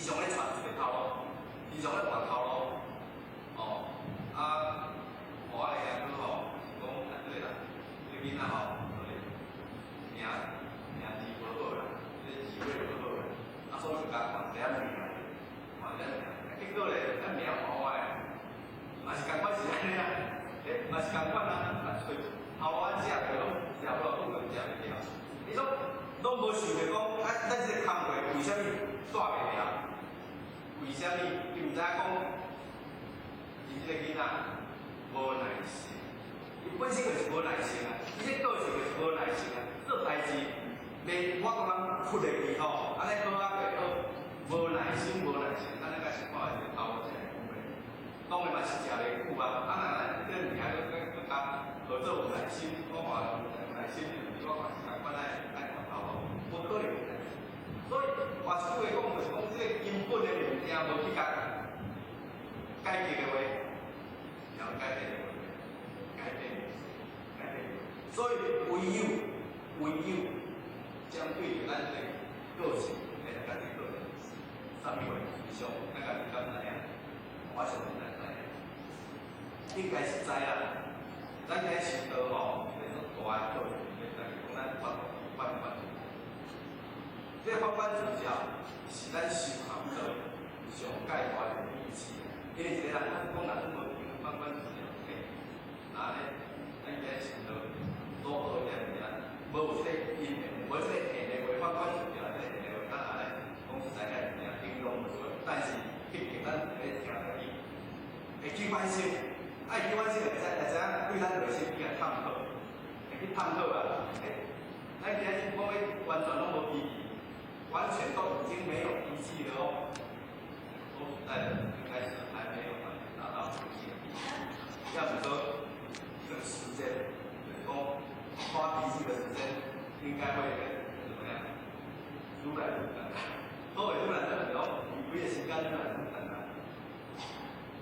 时常咧传一个头路，时常咧换头路，哦，啊，我的兄弟吼是讲对啦，这囡仔吼，名字无好啦，这字尾无好啦，啊，所以就甲换一下名，换一下名，结果咧，咱名换坏，嘛是共款是安尼啊，嘛是共款啊，啊，所以后仔食着拢食不落，讲食袂了，你说拢无想着讲，啊，咱这个工课为虾米带袂了？为虾米？你毋知影讲，伊这个囡仔无耐心，伊本身就是无耐心啊，伊这个性就是无耐心啊，做代志袂我讲人屈下去吼，安尼好啊袂好，无耐心，安尼甲是看一个头一个久的，当然嘛是食袂久啊，啊那这个物件佮甲合作有耐心，我看有耐心，我看是共款爱看头路，无可能的。所以话一句话讲，就是讲这个根本的物件无去甲改变的话，然后改变，所以唯有针对着咱的个性，来家己个人，啥物话以上，咱家己敢知影？我相信咱知影，应该是知啦。咱今日修道吼，就是大个性，就是讲咱反。这个反主教是咱修行者上界大的意思，因为一个人讲人无听反主教嘿，那呢，咱今日修道多学点物件，无有这个因缘，无这个下个话反主教，这个下个话咱来讲实在个物件应用唔出，但是毕竟咱咧听落去，会去反省，爱去反省，会知对咱内心去来探讨，会去探讨啊，咱今日讲咧完全拢无意义。完全都已经没有依据了哦。说实在的，应该是还没有完全达到依据的地步。要是说这个时间，就是说发脾气的时间，应该会怎么样？愈来愈短，所以愈来愈短，有几个时间愈来愈短啊。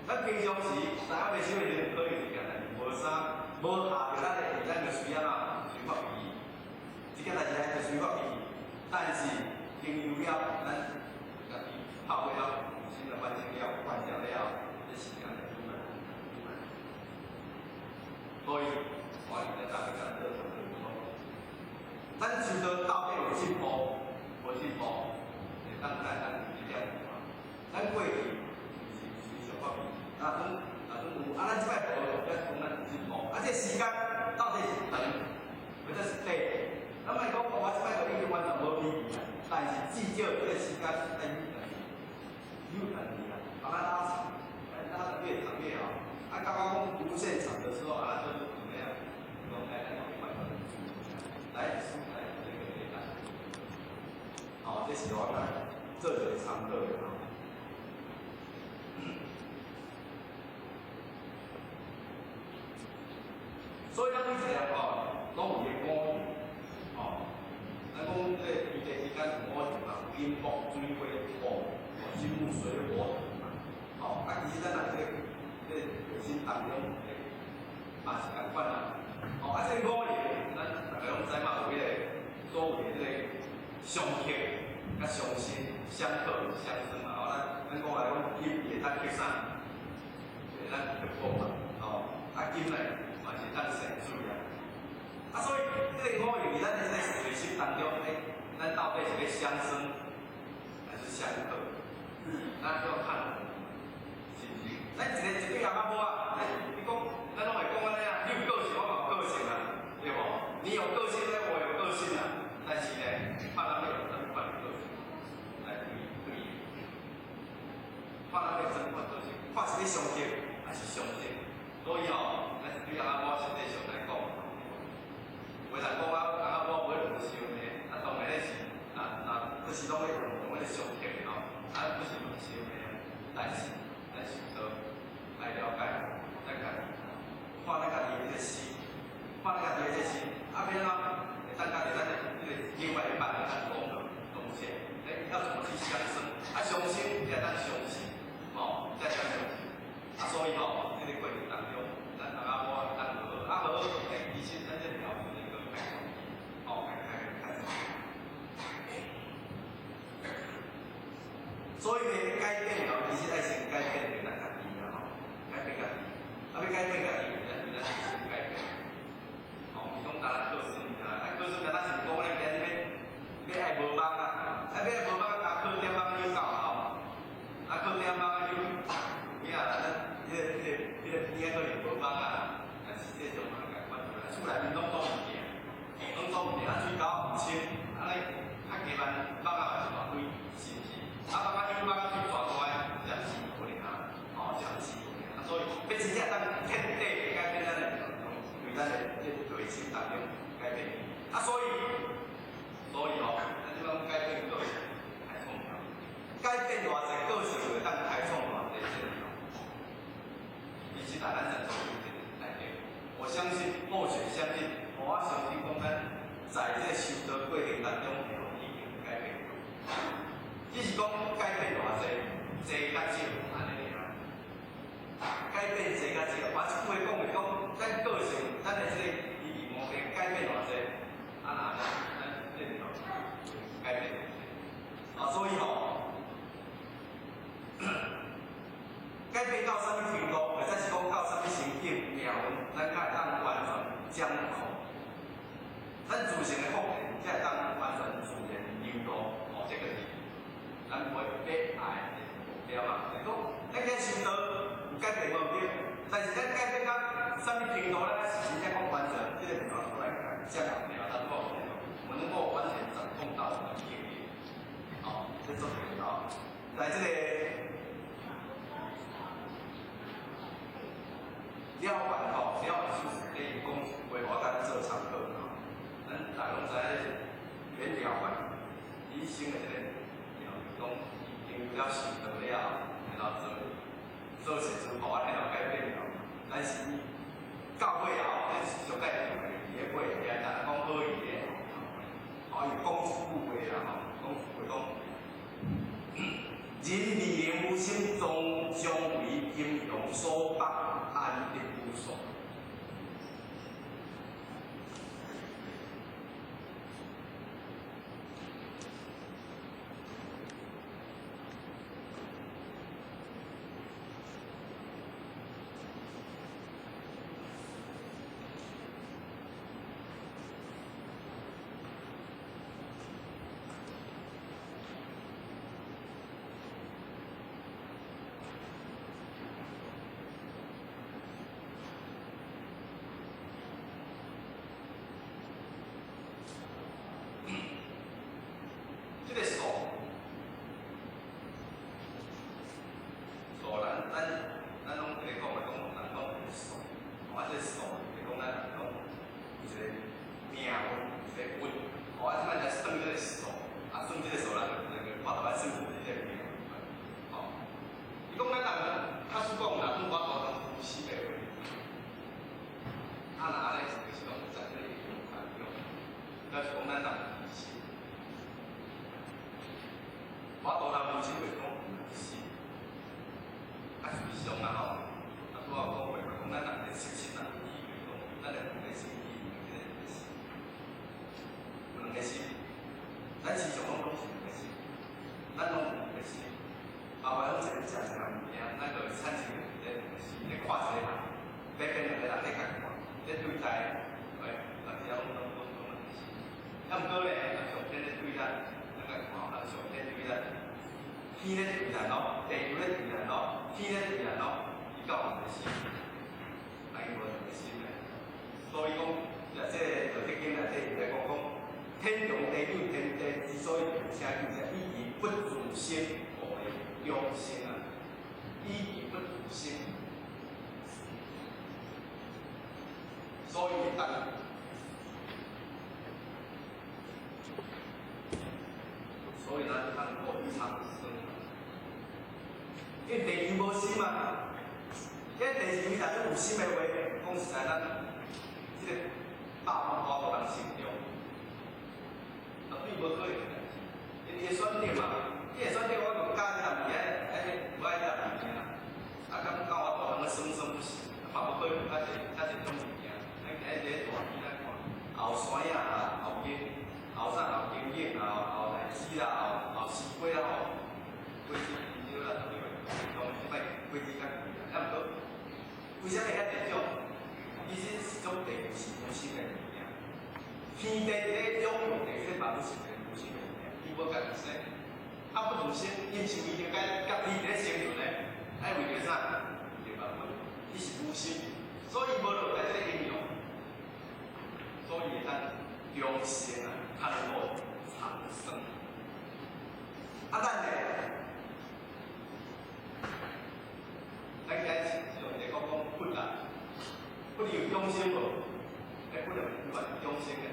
咱平常时大家袂少会可以是干代志，无啥，无下着咱就随啊随发脾气，这件代志咱就随发脾气，但是。经由了，咱家己泡了，新的环境了，换掉了，这时间就愈来愈慢。所以，我现在大家讲这种就是说，咱修道到底有进步，无进步，会当在咱自己了解嘛。咱过去是上发脾气，有，咱即摆无在讲咱有进步，这时间到底是长，或者是短？咱莫讲我即摆个已经完全无意义。但是至少这个时间是等于啦，把它拉长，拉得越长越好。啊，刚刚无限长的时候啊，就是怎么样？用来慢慢来舒展这个内涵。好，这是我们这里的常客啊。所以咱每一个吼，拢有个观念，吼。咱讲这个瑜伽时间是五行嘛，金木水火土，金木水火土嘛。哦，啊，其实咱若这个核心当中，嘛是共款啦。哦，啊，这个五行，咱大家拢知嘛，有迄个所谓的这个相克、甲相生、相克、相生嘛。哦，咱讲来讲，金会当克啥？会当克火嘛。哦，啊，金咧嘛是当生水啊。啊，所以这个五行在咱的随心当中，咱到底是要相生还是相克？咱要看是不是？咱一个阿妈啊，你讲，咱拢会讲安尼啊，你有个性，我嘛有个性啊，对无？你有个性呢，我有个性啊，但是呢，看人有真看个性，来对，看人有真看个性，看是要相克还是相生？所以吼，咱对阿妈实际上来讲。袂当讲啊，我袂用烧呢，啊当然咧是，这是拢咧用咧相克吼，啊不是用烧呢，但是咱想到来了解，咱家己看咱家己迄个心，看咱家己迄个心，啊变啊，会当家己咱迄个另外一半来讲东西，要怎么去相生？啊相生也当相信，哦，再相信，啊所以吼，这个过程当中，咱大家我当好，好，其实咱这条是。所以呢，改变吼，其实爱先改变咱家己啦吼，改变家己，要改变家己，咱先改变。吼，比讲咱个性啊，咱个性敢若是讲咱今日要爱无梦啊，要爱无梦啊，靠点梦就够吼，啊靠点梦就，你啊，咱迄个边个是无梦啊，但是这种啊，甲关厝内面拢做物件，拢做物件，啊水沟唔清，啊咧啊加班梦啊是大堆，是毋是？啊梦啊水梦啊水大大个，暂时无咧啊，吼暂时无咧啊，所以要真正当彻底改变咱的，对咱的这内心当中改变，啊所以吼，咱即讲改变个性太重要，改变偌济个性就会当开创偌济成就，其实咱在做内底，我相信，或许相信，我相信讲咱在这个修道过程当中，已经改变过，只是讲改变偌济，济甲少安尼尔。改变济甲少，我即句话讲是讲，咱个性，咱的这个意义模型改变偌济，啊那咱变了，改变，啊所以吼，改变到什么程度，或者是讲到什么情景、命运，咱才当完全掌控。咱自身的福气，才当完全自然流露，哦，这个是咱袂要爱的目标嘛。就是讲，咱今修道有改变无对，但是咱改变到什么程度，咱是真正讲完全，这个地方出来讲了，咱我能够完全掌控到我们的命运，好，这重点啊，在这个。了完吼，了完就是等于讲，为我咱做参考吼。咱大拢知免了完，医生的这个，然后讲已经了修道了，然后做事之后啊，然后改变了。但是到尾后，咱是上改变的，伊个尾也咱讲好伊个，哦，伊讲一句话啦吼，讲一句讲，人未有心中将为阴阳所绑，安定无所。这个数，咱拢在讲的讲，咱讲数，啊，这数是讲咱讲有一个命运，一个运，啊，即摆来算这个数，啊，算这个数，咱看到咱算这个命运，吼。伊讲咱人，假使讲人我当夫死的话，啊，那安尼就是讲在这里有看用，要是讲咱人死。我大人无钱袂讲是，啊是常啦吼，啊拄好讲话讲咱人的实情啊，伊袂讲，咱人的心意有两个心，有两个心，咱时常拢是两个心，咱拢有两个心，后摆拢一个食一项物件，咱就会产生这两个心，咧看一个人，要跟两个人咧共看，咧对待，大家拢两个心，啊毋过咧，上天咧对咱。咱上天对咱，天咧对咱咯，地球咧对咱咯，天咧对咱咯，伊教我们的心，咱无两个心咧。所以讲，即个《道德经》内底在讲天长地久，天地之所以有声有声，以不主心，我为用心啊，以不主心，所以当。所以咱就通过日常生活，因为地球无心嘛，因为地球若是有心的话，讲实在咱即个百万花都人心中，绝对无可能的。因伊选择嘛，伊会选择我就加一项物件，无爱一项物件啦，啊，敢我大人个生生不息，嘛无可能较侪种物件，咱今日伫大片咱看，后山啊，后叶。后啥后经验，后荔枝啦，后西瓜啦，飞机比较啦，当然卖飞机较贵啦，啊毋过为啥会遐侪种？其实是种地区是无性的物件，天地咧养育地说万物是无性的物件，伊无家己生，啊不自生，因是为着甲你咧生存咧，爱为着啥？为着万物，伊是无性，所以无落来这个应用，所以会当终生啊，较能够长生。啊，咱咧，咱今日是用一个讲佛啦，佛有永生无？诶，佛有永生嘅。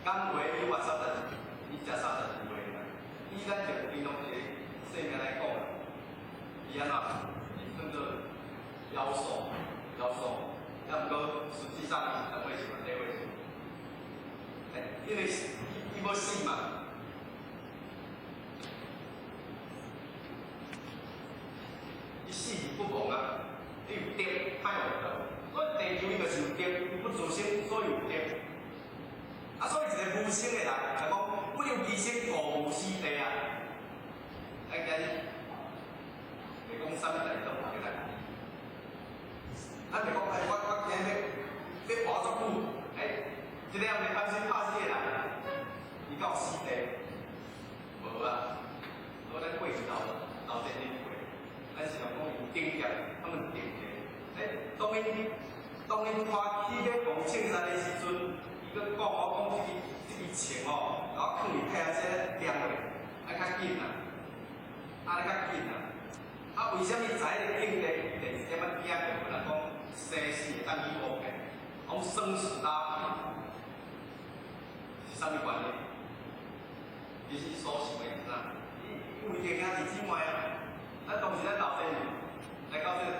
刚为伊活30，伊食32岁啦。以咱就平常一个生命来讲，伊安怎？伊算做夭寿，啊，毋过实际上伊单位是伫位数。因为伊无死嘛。伊死而不亡啊！伊有德，歹有道。所以地球伊就是有德，伊不自生，所以有德。啊，所以一个无生的人，就讲不留其生，故无死地啊！咱今日袂讲啥物代志都无个啦。咱袂讲我今日要活足久，一个人袂甘心拍死的人，伊敢有死地？无啊！所以咱过一道这日过。咱是讲有经验，他们定的。当因看起要讲青山的时阵，伊佮讲我讲这支枪哦，然后放入太阳这点落，爱较紧啦，啊，较紧啦。啊，为什么知影警咧电视点仔惊过人讲生死会当去乌嘅，讲生死大病，是啥物原因？其实所想的是啥？因为个囝是姊妹啊。咱当时咱老先人来到这个